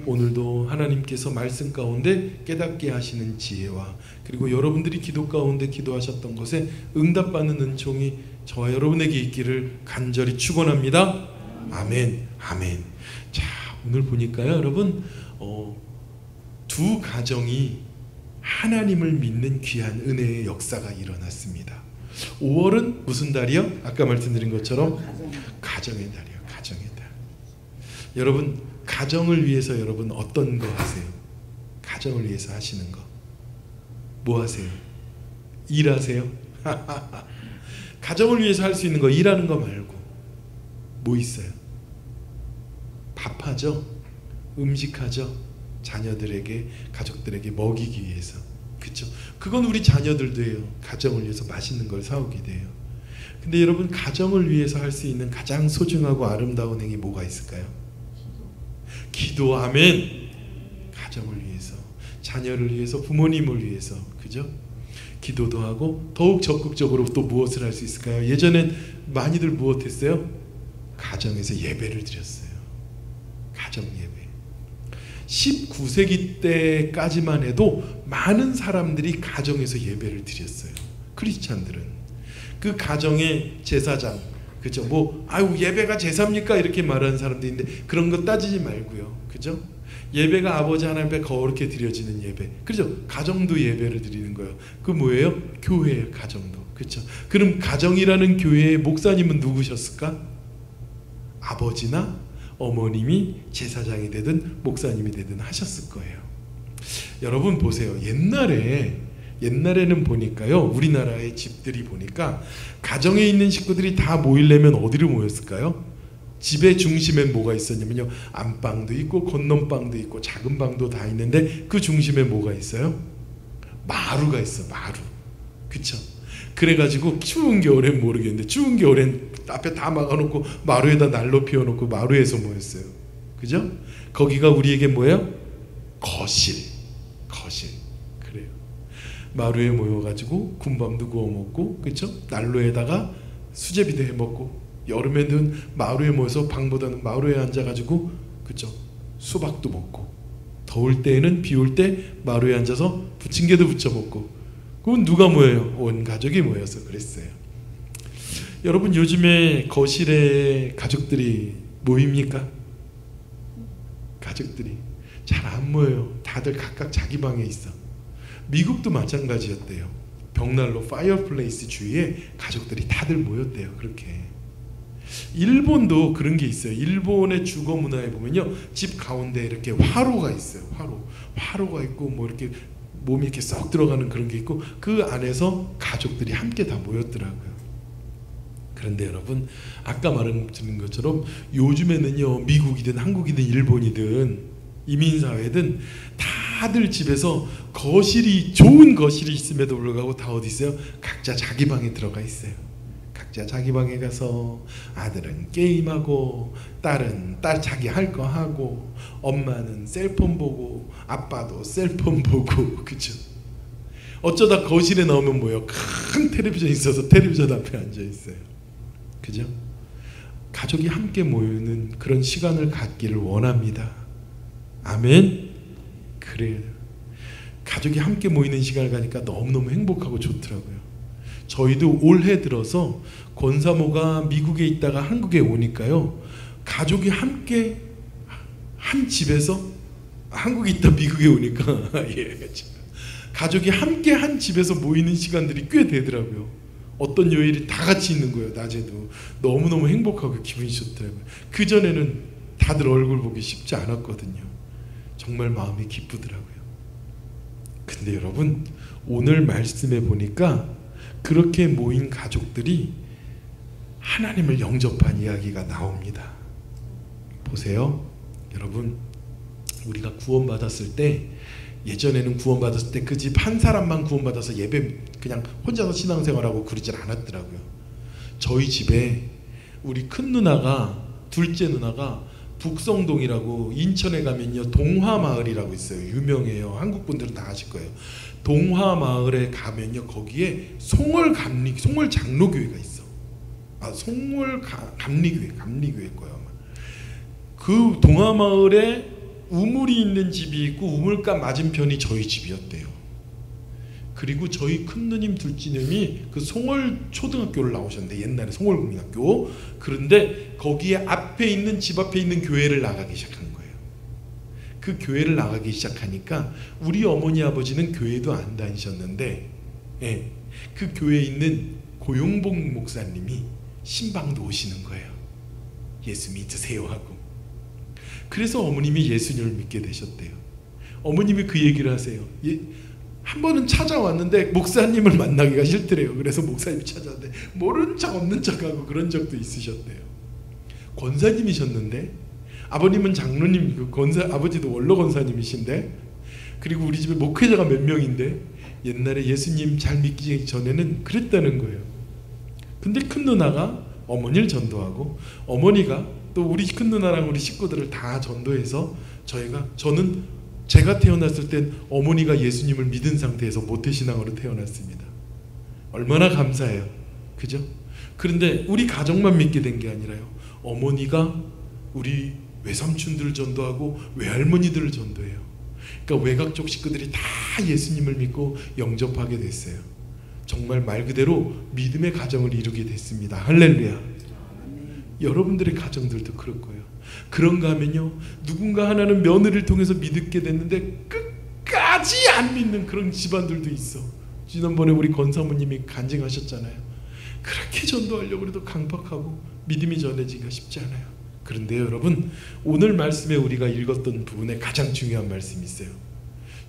오늘도 하나님께서 말씀 가운데 깨닫게 하시는 지혜와 그리고 여러분들이 기도 가운데 기도하셨던 것에 응답받는 은총이 저와 여러분에게 있기를 간절히 축원합니다. 아멘. 아멘. 자, 오늘 보니까요, 여러분, 두 가정이 하나님을 믿는 귀한 은혜의 역사가 일어났습니다. 5월은 무슨 달이요? 아까 말씀드린 것처럼 가정의 달이요. 가정의 달. 여러분, 가정을 위해서 여러분 어떤 거 하세요? 가정을 위해서 하시는 거. 뭐 하세요? 일하세요? 가정을 위해서 할 수 있는 거, 일하는 거 말고 뭐 있어요? 밥하죠? 음식하죠? 자녀들에게, 가족들에게 먹이기 위해서. 그렇죠? 그건 우리 자녀들도 해요. 가정을 위해서 맛있는 걸 사오게 돼요. 근데 여러분, 가정을 위해서 할 수 있는 가장 소중하고 아름다운 행위 뭐가 있을까요? 기도. 아멘. 가정을 위해서, 자녀를 위해서, 부모님을 위해서, 그죠? 기도도 하고 더욱 적극적으로 또 무엇을 할 수 있을까요? 예전엔 많이들 무엇했어요? 가정에서 예배를 드렸어요. 가정 예배. 19세기 때까지만 해도 많은 사람들이 가정에서 예배를 드렸어요. 크리스찬들은 그 가정의 제사장, 그죠? 뭐 아유 예배가 제사입니까? 이렇게 말하는 사람도 있는데 그런 거 따지지 말고요, 그죠? 예배가 아버지 하나님 앞에 거룩히 드려지는 예배, 그죠? 가정도 예배를 드리는 거예요. 그 뭐예요? 교회예요. 가정도. 그렇죠? 그럼 가정이라는 교회의 목사님은 누구셨을까? 아버지나 어머님이 제사장이 되든 목사님이 되든 하셨을 거예요. 여러분 보세요. 옛날에는 보니까요, 우리나라의 집들이 보니까 가정에 있는 식구들이 다 모이려면 어디로 모였을까요? 집의 중심엔 뭐가 있었냐면요, 안방도 있고 건넌방도 있고 작은 방도 다 있는데 그 중심에 뭐가 있어요? 마루가 있어. 마루. 그쵸? 그래가지고 추운 겨울엔 모르겠는데 추운 겨울엔 앞에 다 막아놓고 마루에다 난로 피워놓고 마루에서 모였어요. 그죠? 거기가 우리에게 뭐예요? 거실. 그래요. 마루에 모여가지고 군밤도 구워 먹고, 그쵸? 난로에다가 수제비도 해 먹고, 여름에는 마루에 모여서 방보다는 마루에 앉아가지고, 그쵸? 수박도 먹고, 더울 때에는 비 올 때 마루에 앉아서 부침개도 부쳐 먹고. 그건 누가 모여요? 온 가족이 모여서 그랬어요. 여러분, 요즘에 거실에 가족들이 모입니까? 가족들이 잘 안 모여요. 다들 각각 자기 방에 있어. 미국도 마찬가지였대요. 벽난로 파이어플레이스 주위에 가족들이 다들 모였대요. 그렇게. 일본도 그런 게 있어요. 일본의 주거 문화에 보면요, 집 가운데 이렇게 화로가 있어요. 화로가 있고 뭐 이렇게 몸이 이렇게 쏙 들어가는 그런 게 있고 그 안에서 가족들이 함께 다 모였더라고요. 그런데 여러분, 아까 말씀드린 것처럼 요즘에는요, 미국이든 한국이든 일본이든 이민사회든 다들 집에서 거실이, 좋은 거실이 있음에도 불구하고 다 어디 있어요? 각자 자기 방에 들어가 있어요. 각자 자기 방에 가서 아들은 게임하고 딸은 자기 할 거 하고 엄마는 셀폰 보고 아빠도 셀폰 보고. 그죠? 어쩌다 거실에 나오면 뭐예요? 큰 텔레비전이 있어서 텔레비전 앞에 앉아 있어요. 그죠? 가족이 함께 모이는 그런 시간을 갖기를 원합니다. 아멘. 그래요. 가족이 함께 모이는 시간을 가니까 너무너무 행복하고 좋더라고요. 저희도 올해 들어서 권사모가 미국에 있다가 한국에 오니까요, 가족이 함께 한 집에서, 한국에 있다 미국에 오니까 예, 가족이 함께 한 집에서 모이는 시간들이 꽤 되더라고요. 어떤 요일이 다 같이 있는 거예요. 낮에도 너무너무 행복하고 기분이 좋더라고요. 그전에는 다들 얼굴 보기 쉽지 않았거든요. 정말 마음이 기쁘더라고요. 근데 여러분, 오늘 말씀에 보니까 그렇게 모인 가족들이 하나님을 영접한 이야기가 나옵니다. 보세요. 여러분, 우리가 구원받았을 때, 예전에는 구원받았을 때 그 집 한 사람만 구원받아서 예배 그냥 혼자서 신앙생활하고 그러질 않았더라고요. 저희 집에 우리 큰 누나가, 둘째 누나가 북성동이라고, 인천에 가면요 동화마을이라고 있어요. 유명해요. 한국 분들은 다 아실 거예요. 동화마을에 가면요, 거기에 송월장로교회가 있어. 송월감리교회 거예요 아마. 그 동화마을에 우물이 있는 집이 있고 우물가 맞은편이 저희 집이었대요. 그리고 저희 큰누님 둘째님이 그 송월 초등학교를 나오셨는데, 옛날에 송월국민학교. 그런데 거기에 앞에 있는, 집 앞에 있는 교회를 나가기 시작한 거예요. 그 교회를 나가기 시작하니까 우리 어머니 아버지는 교회도 안 다니셨는데, 예, 그 교회에 있는 고용복 목사님이 신방도 오시는 거예요. 예수 믿으세요 하고. 그래서 어머님이 예수님을 믿게 되셨대요. 어머님이 그 얘기를 하세요. 한 번은 찾아왔는데 목사님을 만나기가 싫더래요. 그래서 목사님이 찾아왔는데 모르는 척 없는 척하고 그런 적도 있으셨대요. 권사님이셨는데, 아버님은 장로님, 아버지도 원로 권사님이신데, 그리고 우리 집에 목회자가 몇 명인데 옛날에 예수님 잘 믿기 전에는 그랬다는 거예요. 근데 큰 누나가 어머니를 전도하고, 어머니가 또 우리 큰 누나랑 우리 식구들을 다 전도해서 저는 제가 태어났을 땐 어머니가 예수님을 믿은 상태에서 모태신앙으로 태어났습니다. 얼마나 감사해요. 그죠? 그런데 우리 가족만 믿게 된 게 아니라요, 어머니가 우리 외삼촌들을 전도하고 외할머니들을 전도해요. 그러니까 외가 쪽 식구들이 다 예수님을 믿고 영접하게 됐어요. 정말 말 그대로 믿음의 가정을 이루게 됐습니다. 할렐루야. 여러분들의 가정들도 그럴 거예요. 그런가 하면요, 누군가 하나는 며느리를 통해서 믿게 됐는데 끝까지 안 믿는 그런 집안들도 있어. 지난번에 우리 권사모님이 간증하셨잖아요. 그렇게 전도하려고 해도 강박하고 믿음이 전해지기가 쉽지 않아요. 그런데 여러분, 오늘 말씀에 우리가 읽었던 부분에 가장 중요한 말씀이 있어요.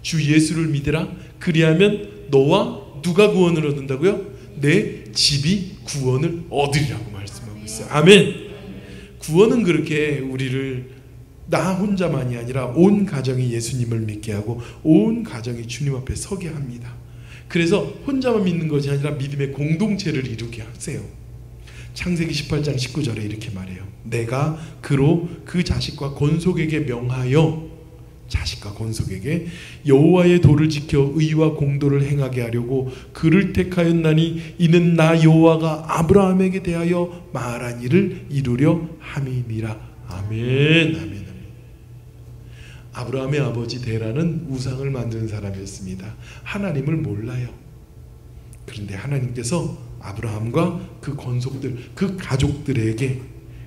주 예수를 믿으라. 그리하면 너와 누가 구원을 얻는다고요? 내 집이 구원을 얻으리라고 말씀하고 있어요. 아멘. 구원은 그렇게 우리를 나 혼자만이 아니라 온 가정이 예수님을 믿게 하고 온 가정이 주님 앞에 서게 합니다. 그래서 혼자만 믿는 것이 아니라 믿음의 공동체를 이루게 하세요. 창세기 18장 19절에 이렇게 말해요. 내가 그로 그 자식과 건속에게 명하여, 자식과 건속에게 여호와의 도를 지켜 의와 공도를 행하게 하려고 그를 택하였나니 이는 나 여호와가 아브라함에게 대하여 말한 일을 이루려 함이니라. 아멘. 아멘. 아브라함의 아버지 데라는 우상을 만드는 사람이었습니다. 하나님을 몰라요. 그런데 하나님께서 아브라함과 그 건속들, 그 가족들에게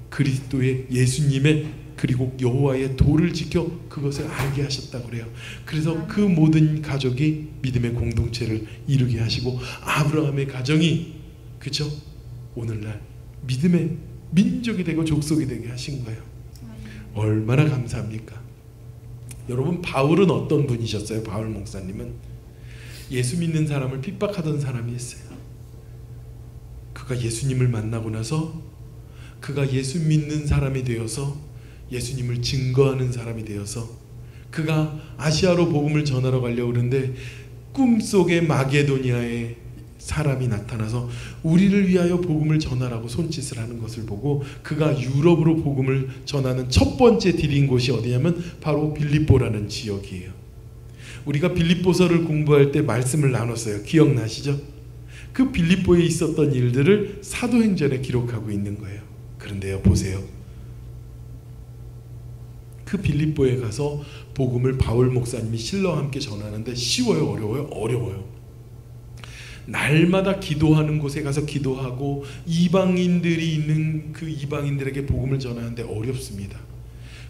그리스도의, 예수님의, 그리고 여호와의 도를 지켜 그것을 알게 하셨다고 그래요. 그래서 그 모든 가족이 믿음의 공동체를 이루게 하시고 아브라함의 가정이, 그죠? 오늘날 믿음의 민족이 되고 족속이 되게 하신 거예요. 얼마나 감사합니까? 여러분, 바울은 어떤 분이셨어요? 바울 목사님은 예수 믿는 사람을 핍박하던 사람이었어요. 그가 예수님을 만나고 나서 그가 예수 믿는 사람이 되어서 예수님을 증거하는 사람이 되어서 그가 아시아로 복음을 전하러 가려고 그러는데 꿈속에 마게도니아에 사람이 나타나서 우리를 위하여 복음을 전하라고 손짓을 하는 것을 보고 그가 유럽으로 복음을 전하는 첫 번째 디딘 곳이 어디냐면 바로 빌립보라는 지역이에요. 우리가 빌립보서를 공부할 때 말씀을 나눴어요. 기억나시죠? 그 빌립보에 있었던 일들을 사도행전에 기록하고 있는 거예요. 그런데요, 보세요. 그 빌립보에 가서 복음을 바울 목사님이 실러와 함께 전하는데 쉬워요? 어려워요? 어려워요. 날마다 기도하는 곳에 가서 기도하고 이방인들이 있는 그 이방인들에게 복음을 전하는데 어렵습니다.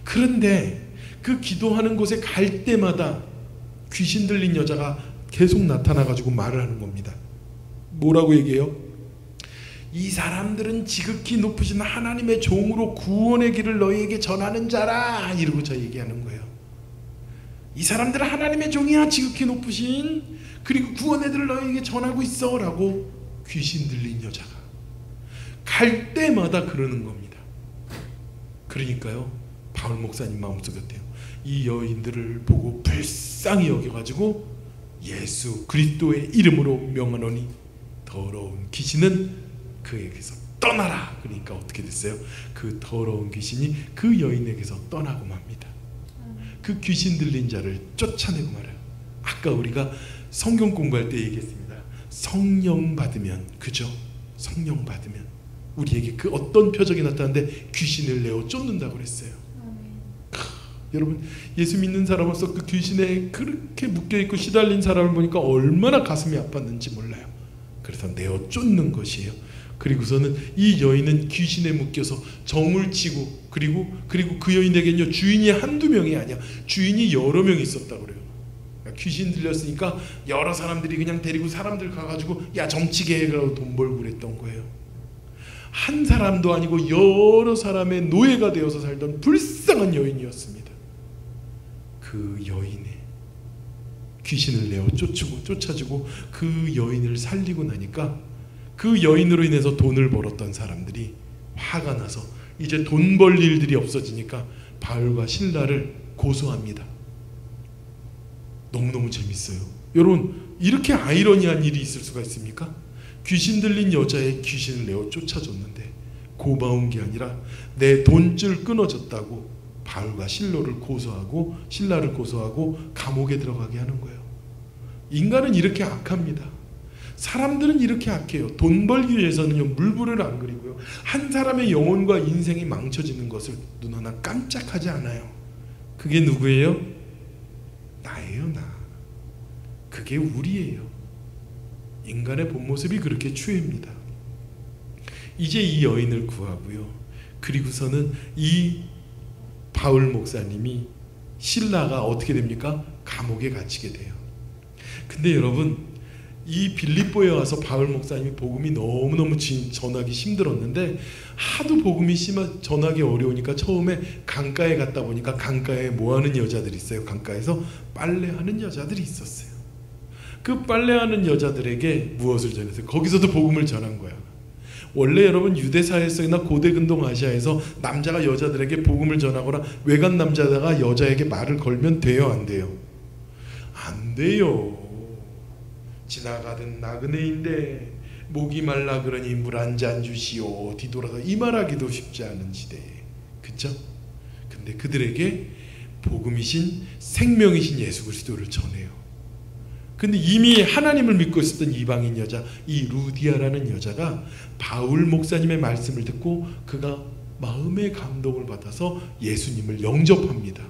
그런데 그 기도하는 곳에 갈 때마다 귀신 들린 여자가 계속 나타나가지고 말을 하는 겁니다. 뭐라고 얘기해요? 이 사람들은 지극히 높으신 하나님의 종으로 구원의 길을 너희에게 전하는 자라, 이러고 저 얘기하는 거예요. 이 사람들은 하나님의 종이야, 지극히 높으신, 그리고 구원의 길을 너희에게 전하고 있어 라고 귀신 들린 여자가 갈 때마다 그러는 겁니다. 그러니까요, 바울 목사님 마음속에 어때요? 이 여인들을 보고 불쌍히 여겨가지고 예수 그리스도의 이름으로 명하노니 더러운 귀신은 그에게서 떠나라. 그러니까 어떻게 됐어요? 그 더러운 귀신이 그 여인에게서 떠나고 맙니다. 그 귀신 들린 자를 쫓아내고 말아요. 아까 우리가 성경 공부할 때 얘기했습니다. 성령 받으면, 그죠? 성령 받으면 우리에게 그 어떤 표적이 나타나는데 귀신을 내어 쫓는다고 그랬어요. 여러분, 예수 믿는 사람으로서 그 귀신에 그렇게 묶여있고 시달린 사람을 보니까 얼마나 가슴이 아팠는지 몰라요. 그래서 내어 쫓는 것이에요. 그리고서는 이 여인은 귀신에 묶여서 정을 치고, 그리고 그 여인에게는요, 주인이 한두 명이 아니야. 주인이 여러 명 있었다고 그래요. 그러니까 귀신 들렸으니까 여러 사람들이 그냥 데리고 사람들 가가지고 야 점치게 해라고 돈 벌고 그랬던 거예요. 한 사람도 아니고 여러 사람의 노예가 되어서 살던 불쌍한 여인이었습니다. 그 여인의 귀신을 내어 쫓아주고 그 여인을 살리고 나니까 그 여인으로 인해서 돈을 벌었던 사람들이 화가 나서 이제 돈 벌 일들이 없어지니까 바울과 실라를 고소합니다. 너무너무 재밌어요. 여러분, 이렇게 아이러니한 일이 있을 수가 있습니까? 귀신 들린 여자의 귀신을 내어 쫓아줬는데 고마운 게 아니라 내 돈줄 끊어졌다고 바울과 실라를 고소하고 감옥에 들어가게 하는 거예요. 인간은 이렇게 악합니다. 사람들은 이렇게 악해요. 돈 벌기 위해서는요, 물불을 안 그리고요, 한 사람의 영혼과 인생이 망쳐지는 것을 눈 하나 깜짝하지 않아요. 그게 누구예요? 나예요, 나. 그게 우리예요. 인간의 본 모습이 그렇게 추해입니다. 이제 이 여인을 구하고요, 그리고서는 이 바울 목사님이, 실라가 어떻게 됩니까? 감옥에 gat히게 돼요. 근데 여러분, 이 빌립보에 와서 바울 목사님이 복음이 너무너무 전하기 힘들었는데, 하도 복음이 전하기 어려우니까 처음에 강가에 갔다 보니까 강가에 뭐하는 여자들이 있어요. 강가에서 빨래하는 여자들이 있었어요. 그 빨래하는 여자들에게 무엇을 전했어요? 거기서도 복음을 전한 거야. 원래 여러분, 유대사회에서나 고대 근동 아시아에서 남자가 여자들에게 복음을 전하거나 외간 남자가 여자에게 말을 걸면 돼요, 안 돼요? 안 돼요. 지나가던 나그네인데 목이 말라 그러니 물 한 잔 주시오 뒤돌아서 이 말하기도 쉽지 않은 시대에, 그쵸? 근데 그들에게 복음이신 생명이신 예수 그리스도를 전해요. 근데 이미 하나님을 믿고 있었던 이방인 여자, 이 루디아라는 여자가 바울 목사님의 말씀을 듣고 그가 마음의 감동을 받아서 예수님을 영접합니다.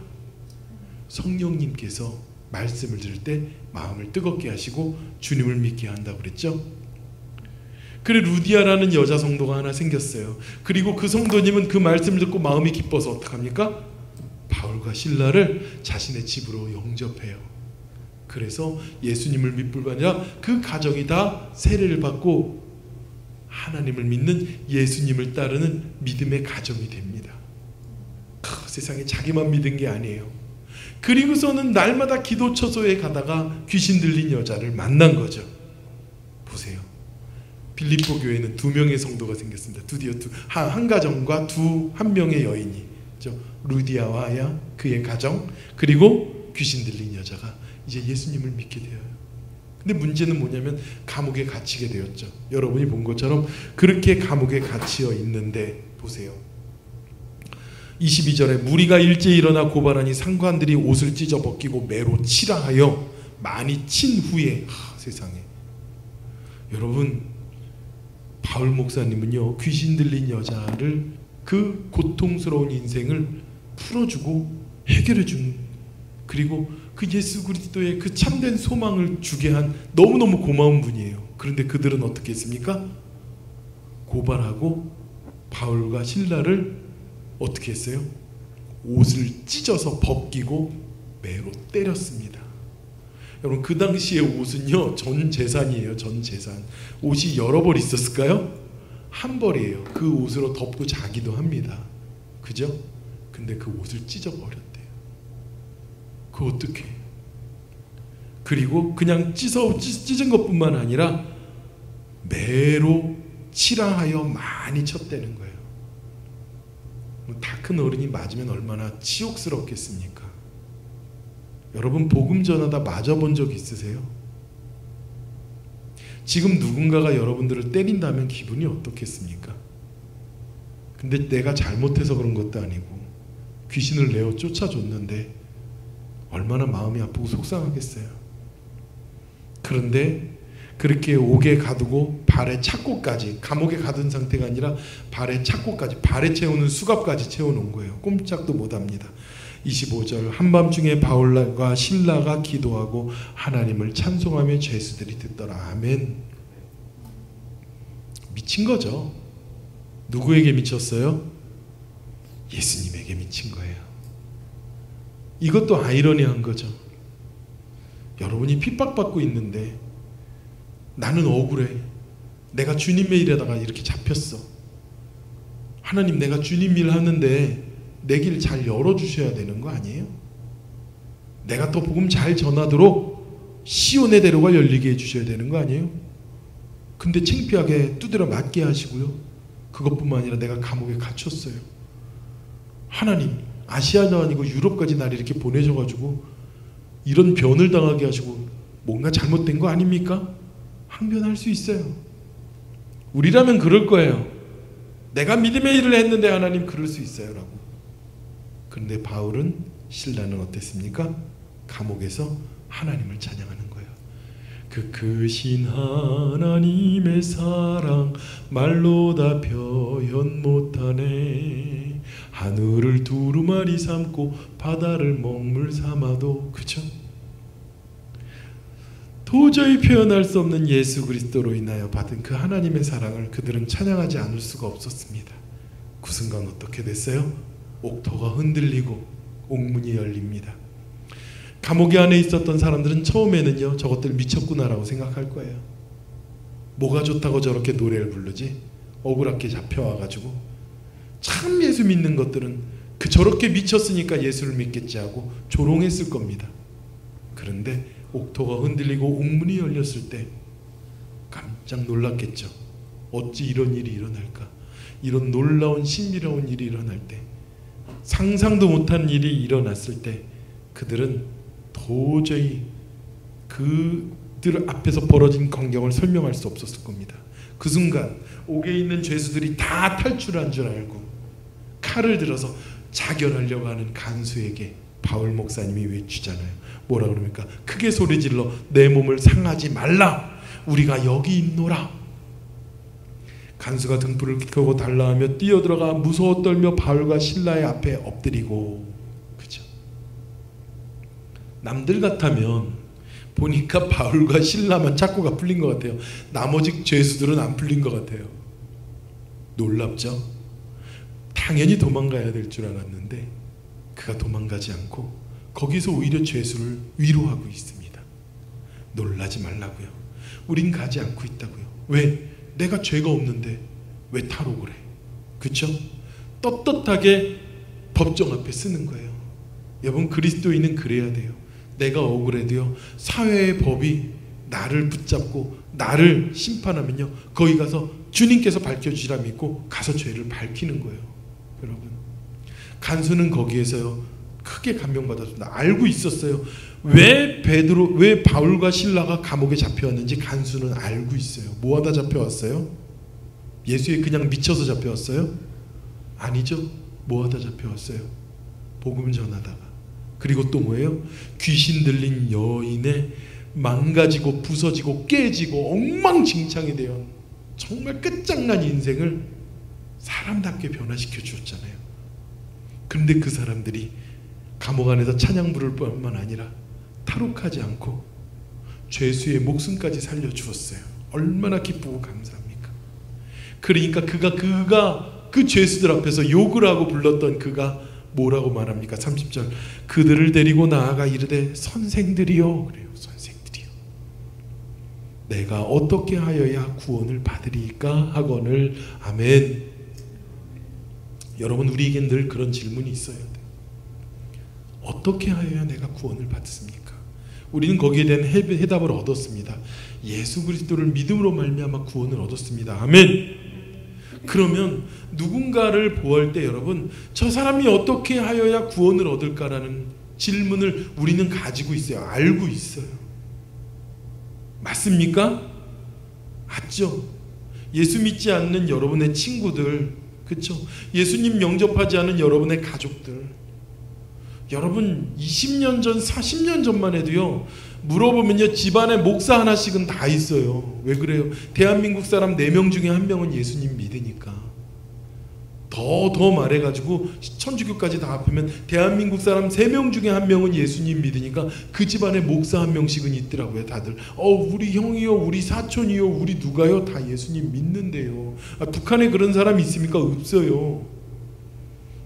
성령님께서 말씀을 들을 때 마음을 뜨겁게 하시고 주님을 믿게 한다고 그랬죠. 그래, 루디아라는 여자 성도가 하나 생겼어요. 그리고 그 성도님은 그 말씀을 듣고 마음이 기뻐서 어떡합니까? 바울과 실라를 자신의 집으로 영접해요. 그래서 예수님을 믿을 뿐 아니라 그 가정이 다 세례를 받고 하나님을 믿는, 예수님을 따르는 믿음의 가정이 됩니다. 세상에 자기만 믿은 게 아니에요. 그리고서는 날마다 기도처소에 가다가 귀신 들린 여자를 만난 거죠. 보세요. 빌립보 교회는 2명의 성도가 생겼습니다. 드디어 한 가정과 한 명의 여인이, 루디아와 그의 가정, 그리고 귀신 들린 여자가 이제 예수님을 믿게 되어요. 근데 문제는 뭐냐면 감옥에 갇히게 되었죠. 여러분이 본 것처럼 그렇게 감옥에 갇혀 있는데 보세요. 22절에 무리가 일제히 일어나 고발하니 상관들이 옷을 찢어 벗기고 매로 치라 하여 많이 친 후에, 세상에, 여러분, 바울 목사님은요, 귀신 들린 여자를 그 고통스러운 인생을 풀어주고 해결해준, 그리고 그 예수 그리스도의 그 참된 소망을 주게 한 너무너무 고마운 분이에요. 그런데 그들은 어떻게 했습니까? 고발하고 바울과 실라를 어떻게 했어요? 옷을 찢어서 벗기고 매로 때렸습니다. 여러분, 그 당시의 옷은요, 전 재산이에요. 전 재산. 옷이 여러 벌 있었을까요? 한 벌이에요. 그 옷으로 덮고 자기도 합니다. 그죠? 근데 그 옷을 찢어버렸대요. 그 어떻게? 그리고 그냥 찢은 것뿐만 아니라 매로 치라 하여 많이 쳤다는 거예요. 다 큰 어른이 맞으면 얼마나 치욕스럽겠습니까? 여러분, 복음 전하다 맞아본 적 있으세요? 지금 누군가가 여러분들을 때린다면 기분이 어떻겠습니까? 근데 내가 잘못해서 그런 것도 아니고 귀신을 내어 쫓아줬는데 얼마나 마음이 아프고 속상하겠어요. 그런데 그렇게 옥에 가두고 발에 착고까지, 감옥에 가둔 상태가 아니라 발에 착고까지, 발에 채우는 수갑까지 채워놓은 거예요. 꼼짝도 못합니다. 25절 한밤중에 바울과 실라가 기도하고 하나님을 찬송하며 죄수들이 듣더라. 아멘. 미친 거죠. 누구에게 미쳤어요? 예수님에게 미친 거예요. 이것도 아이러니한 거죠. 여러분이 핍박받고 있는데 나는 억울해. 내가 주님의 일에다가 이렇게 잡혔어. 하나님, 내가 주님 일 하는데 내 길 잘 열어주셔야 되는 거 아니에요? 내가 또 복음 잘 전하도록 시온의 대로가 열리게 해주셔야 되는 거 아니에요? 근데 창피하게 두드려 맞게 하시고요. 그것뿐만 아니라 내가 감옥에 갇혔어요. 하나님, 아시아도 아니고 유럽까지 날 이렇게 보내셔가지고 이런 변을 당하게 하시고 뭔가 잘못된 거 아닙니까? 항변할 수 있어요. 우리라면 그럴 거예요. 내가 믿음의 일을 했는데 하나님 그럴 수 있어요 라고. 그런데 바울은, 실라는 어땠습니까? 감옥에서 하나님을 찬양하는 거예요. 그 크신 하나님의 사랑 말로 다 표현 못하네. 하늘을 두루마리 삼고 바다를 먹물 삼아도, 그쵸? 도저히 표현할 수 없는 예수 그리스도로 인하여 받은 그 하나님의 사랑을 그들은 찬양하지 않을 수가 없었습니다. 그 순간 어떻게 됐어요? 옥토가 흔들리고 옥문이 열립니다. 감옥 안에 있었던 사람들은 처음에는요, 저것들 미쳤구나라고 생각할 거예요. 뭐가 좋다고 저렇게 노래를 부르지? 억울하게 잡혀와가지고. 참 예수 믿는 것들은 그 저렇게 미쳤으니까 예수를 믿겠지 하고 조롱했을 겁니다. 그런데 옥토가 흔들리고 옥문이 열렸을 때 깜짝 놀랐겠죠. 어찌 이런 일이 일어날까? 이런 놀라운 신비로운 일이 일어날 때, 상상도 못한 일이 일어났을 때 그들은 도저히 그들 앞에서 벌어진 광경을 설명할 수 없었을 겁니다. 그 순간 옥에 있는 죄수들이 다 탈출한 줄 알고 칼을 들어서 자결하려고 하는 간수에게 바울 목사님이 외치잖아요. 뭐라 그럽니까? 크게 소리질러 내 몸을 상하지 말라. 우리가 여기 있노라. 간수가 등불을 켜고 달라하며 뛰어들어가 무서워 떨며 바울과 실라의 앞에 엎드리고. 그죠? 남들 같으면 보니까 바울과 실라만 착고가 풀린 것 같아요. 나머지 죄수들은 안 풀린 것 같아요. 놀랍죠? 당연히 도망가야 될 줄 알았는데 그가 도망가지 않고 거기서 오히려 죄수를 위로하고 있습니다. 놀라지 말라고요. 우린 가지 않고 있다고요. 왜? 내가 죄가 없는데 왜 탈옥을 해? 그렇죠? 떳떳하게 법정 앞에 쓰는 거예요. 여러분, 그리스도인은 그래야 돼요. 내가 억울해도요, 사회의 법이 나를 붙잡고 나를 심판하면요, 거기 가서 주님께서 밝혀주시라 믿고 가서 죄를 밝히는 거예요. 여러분, 간수는 거기에서요 크게 감명받았습니다. 알고 있었어요. 왜 바울과 실라가 감옥에 잡혀왔는지 간수는 알고 있어요. 뭐하다 잡혀왔어요? 예수에 그냥 미쳐서 잡혀왔어요? 아니죠. 뭐하다 잡혀왔어요? 복음 전하다가. 그리고 또 뭐예요? 귀신 들린 여인의 망가지고 부서지고 깨지고 엉망진창이 되어 정말 끝장난 인생을 사람답게 변화시켜 주었잖아요. 그런데 그 사람들이 감옥 안에서 찬양 부를 뿐만 아니라 탈옥하지 않고 죄수의 목숨까지 살려주었어요. 얼마나 기쁘고 감사합니까? 그러니까 그가 그 죄수들 앞에서 욕을 하고 불렀던 그가 뭐라고 말합니까? 30절, 그들을 데리고 나아가 이르되 선생들이요, 그래요. 선생들이요, 내가 어떻게 하여야 구원을 받으리까 하거늘. 아멘. 여러분, 우리에겐 늘 그런 질문이 있어야 돼요. 어떻게 하여야 내가 구원을 받습니까? 우리는 거기에 대한 해답을 얻었습니다. 예수 그리스도를 믿음으로 말미암아 구원을 얻었습니다. 아멘. 그러면 누군가를 보호할 때 여러분, 저 사람이 어떻게 하여야 구원을 얻을까라는 질문을 우리는 가지고 있어요. 알고 있어요. 맞습니까? 맞죠? 예수 믿지 않는 여러분의 친구들, 그렇죠? 예수님 영접하지 않은 여러분의 가족들, 여러분 20년 전, 40년 전만 해도요, 물어보면요, 집안에 목사 하나씩은 다 있어요. 왜 그래요? 대한민국 사람 4명 중에 1명은 예수님 믿으니까. 더 더 말해가지고 천주교까지 다 합하면 대한민국 사람 3명 중에 1명은 예수님 믿으니까 그 집안에 목사 1명씩은 있더라고요. 다들 우리 형이요, 우리 사촌이요, 우리 누가요 다 예수님 믿는데요. 북한에 그런 사람이 있습니까? 없어요.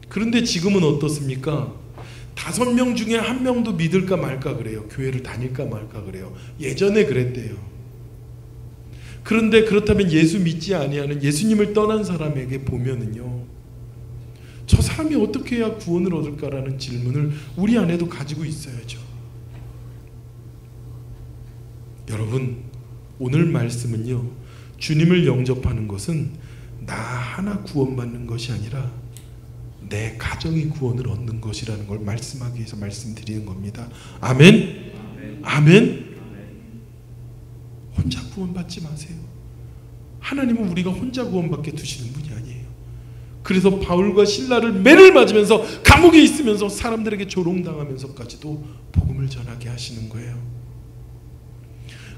그런데 지금은 어떻습니까? 5명 중에 1명도 믿을까 말까 그래요. 교회를 다닐까 말까 그래요. 예전에 그랬대요. 그런데 그렇다면 예수 믿지 아니하는 예수님을 떠난 사람에게 보면은요, 저 사람이 어떻게 해야 구원을 얻을까라는 질문을 우리 안에도 가지고 있어야죠. 여러분, 오늘 말씀은요, 주님을 영접하는 것은 나 하나 구원받는 것이 아니라 내 가정이 구원을 얻는 것이라는 걸 말씀하기 위해서 말씀드리는 겁니다. 아멘? 아멘? 혼자 구원받지 마세요. 하나님은 우리가 혼자 구원받게 두시는 분이 아니에요. 그래서 바울과 실라를 매를 맞으면서 감옥에 있으면서 사람들에게 조롱당하면서까지도 복음을 전하게 하시는 거예요.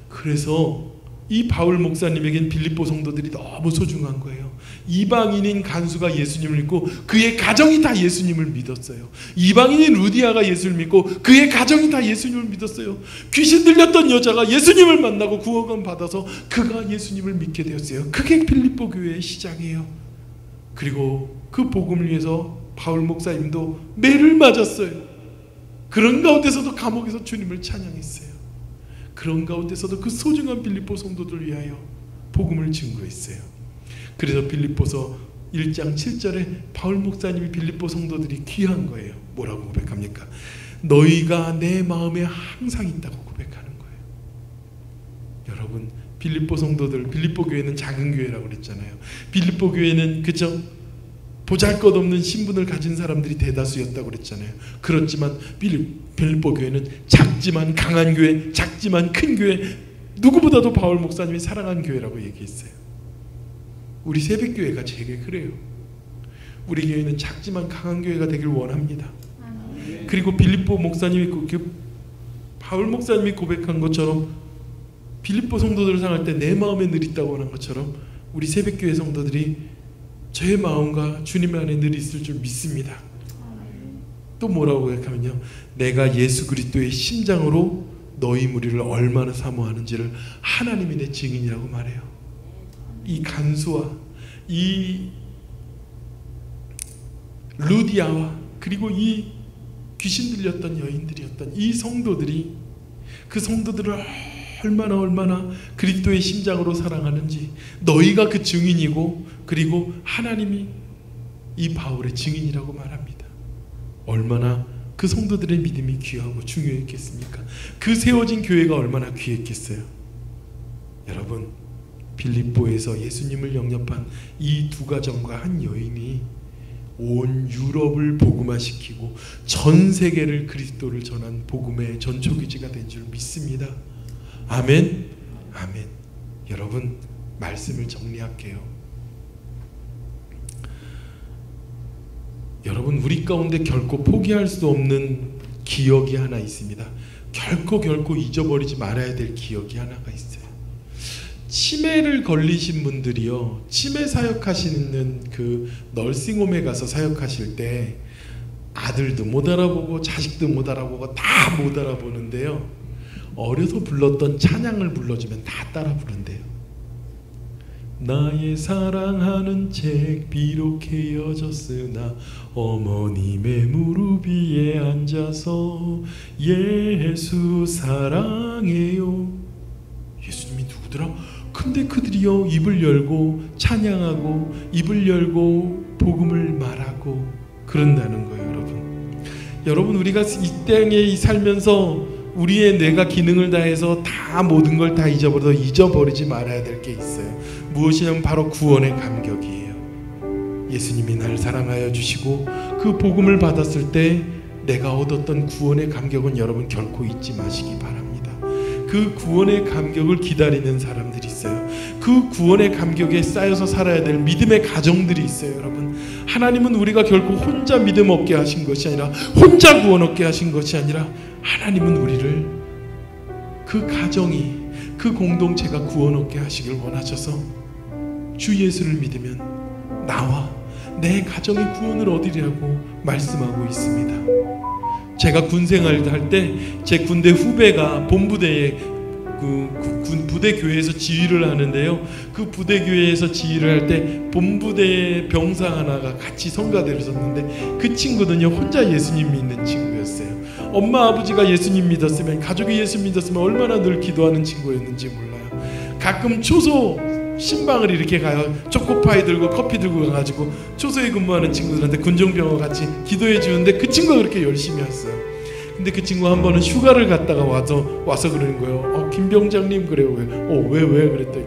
그래서 이 바울 목사님에겐 빌립보 성도들이 너무 소중한 거예요. 이방인인 간수가 예수님을 믿고 그의 가정이 다 예수님을 믿었어요. 이방인인 루디아가 예수를 믿고 그의 가정이 다 예수님을 믿었어요. 귀신 들렸던 여자가 예수님을 만나고 구원 받아서 그가 예수님을 믿게 되었어요. 그게 빌립보 교회의 시작이에요. 그리고 그 복음을 위해서 바울 목사님도 매를 맞았어요. 그런 가운데서도 감옥에서 주님을 찬양했어요. 그런 가운데서도 그 소중한 빌립보 성도들을 위하여 복음을 증거했어요. 그래서 빌립보서 1장 7절에 바울 목사님이 빌립보 성도들이 귀한 거예요. 뭐라고 고백합니까? 너희가 내 마음에 항상 있다고 고백하는 거예요. 여러분, 빌립보 성도들, 빌립보 교회는 작은 교회라고 그랬잖아요. 빌립보 교회는 그저 보잘것없는 신분을 가진 사람들이 대다수였다고 그랬잖아요. 그렇지만 빌립보 교회는 작지만 강한 교회, 작지만 큰 교회, 누구보다도 바울 목사님이 사랑한 교회라고 얘기했어요. 우리 새벽교회가 제게 그래요. 우리 교회는 작지만 강한 교회가 되길 원합니다. 그리고 빌립보 목사님이 바울 목사님이 고백한 것처럼 빌립보 성도들을 상할 때 내 마음에 늘 있다고 하는 것처럼 우리 새벽교회 성도들이 저의 마음과 주님 안에 늘 있을 줄 믿습니다. 또 뭐라고 고백하면요, 내가 예수 그리스도의 심장으로 너희 무리를 얼마나 사모하는지를 하나님이 내 증인이라고 말해요. 이 간수와 이 루디아와 그리고 이 귀신 들렸던 여인들이었던 이 성도들이 그 성도들을 얼마나 그리스도의 심장으로 사랑하는지 너희가 그 증인이고 그리고 하나님이 이 바울의 증인이라고 말합니다. 얼마나 그 성도들의 믿음이 귀하고 중요했겠습니까? 그 세워진 교회가 얼마나 귀했겠어요. 여러분, 빌립보에서 예수님을 영접한 이 두 가정과 한 여인이 온 유럽을 복음화시키고 전 세계를 그리스도를 전한 복음의 전초기지가 된 줄 믿습니다. 아멘. 아멘. 여러분, 말씀을 정리할게요. 여러분, 우리 가운데 결코 포기할 수 없는 기억이 하나 있습니다. 결코 잊어버리지 말아야 될 기억이 하나가 있어요. 치매를 걸리신 분들이요, 치매 사역하시는 그 널싱홈에 가서 사역하실 때 아들도 못 알아보고 자식도 못 알아보고 다 못 알아보는데요, 어려서 불렀던 찬양을 불러주면 다 따라 부른대요. 나의 사랑하는 책 비록 헤어졌으나 어머님의 무릎 위에 앉아서 예수 사랑해요. 예수님이 누구더라? 근데 그들이요, 입을 열고 찬양하고 입을 열고 복음을 말하고 그런다는 거예요. 여러분, 우리가 이 땅에 살면서 우리의 뇌가 기능을 다해서 다 모든 걸 다 잊어버리지 말아야 될 게 있어요. 무엇이냐면 바로 구원의 감격이에요. 예수님이 날 사랑하여 주시고 그 복음을 받았을 때 내가 얻었던 구원의 감격은 여러분 결코 잊지 마시기 바랍니다. 그 구원의 감격을 기다리는 사람들이 있어요. 그 구원의 감격에 쌓여서 살아야 될 믿음의 가정들이 있어요. 여러분, 하나님은 우리가 결코 혼자 믿음 얻게 하신 것이 아니라 혼자 구원 얻게 하신 것이 아니라 하나님은 우리를 그 가정이 그 공동체가 구원 얻게 하시길 원하셔서 주 예수를 믿으면 나와 내 가정의 구원을 얻으리라고 말씀하고 있습니다. 제가 군생활 할 때 제 군대 후배가 본부대에 군 부대 교회에서 지휘를 하는데요. 그 부대 교회에서 지휘를 할 때 본부대 병사 하나가 같이 성가대를 섰는데 그 친구는요 혼자 예수님 믿는 친구였어요. 엄마 아버지가 예수님 믿었으면, 가족이 예수 믿었으면 얼마나 늘 기도하는 친구였는지 몰라요. 가끔 초소 신방을 이렇게 가요. 초코파이 들고 커피 들고 가가지고 초소에 근무하는 친구들한테 군종병원 같이 기도해 주는데 그 친구가 그렇게 열심히 왔어요. 근데 그 친구가 한 번은 휴가를 갔다가 와서 그러는 거예요. 김 병장님 그래요. 왜 그랬더니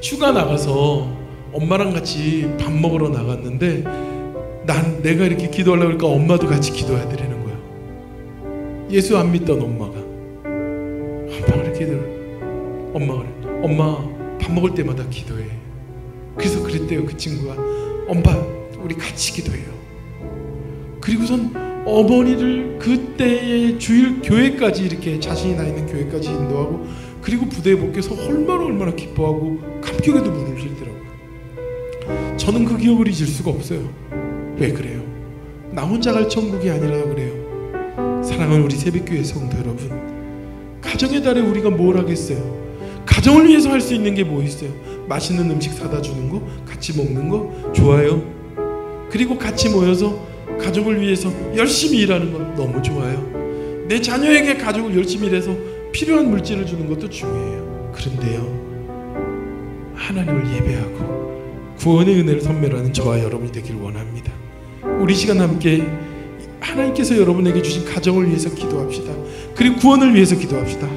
휴가 나가서 엄마랑 같이 밥 먹으러 나갔는데 내가 이렇게 기도하려고 하니까 엄마도 같이 기도해야 되는 거예요. 예수 안 믿던 엄마가 그렇게 엄마가 그래. 엄마 밥 먹을 때마다 기도해. 그래서 그랬대요. 그 친구가 엄마 우리 같이 기도해요. 그리고선 어머니를 그때의 주일 교회까지 이렇게 자신이 나 있는 교회까지 인도하고 그리고 부대에 복귀해서 얼마나 기뻐하고 감격에도 눈을 흘리더라고요. 저는 그 기억을 잊을 수가 없어요. 왜 그래요? 나 혼자 갈 천국이 아니라 그래요. 사랑하는 우리 새벽교회 성도 여러분, 가정의 달에 우리가 뭘 하겠어요? 가정을 위해서 할 수 있는 게 뭐 있어요? 맛있는 음식 사다 주는 거, 같이 먹는 거 좋아요. 그리고 같이 모여서 가족을 위해서 열심히 일하는 건 너무 좋아요. 내 자녀에게 가족을 열심히 일해서 필요한 물질을 주는 것도 중요해요. 그런데요, 하나님을 예배하고 구원의 은혜를 선멸하는 저와 여러분이 되기를 원합니다. 우리 시간 함께 하나님께서 여러분에게 주신 가정을 위해서 기도합시다. 그리고 구원을 위해서 기도합시다.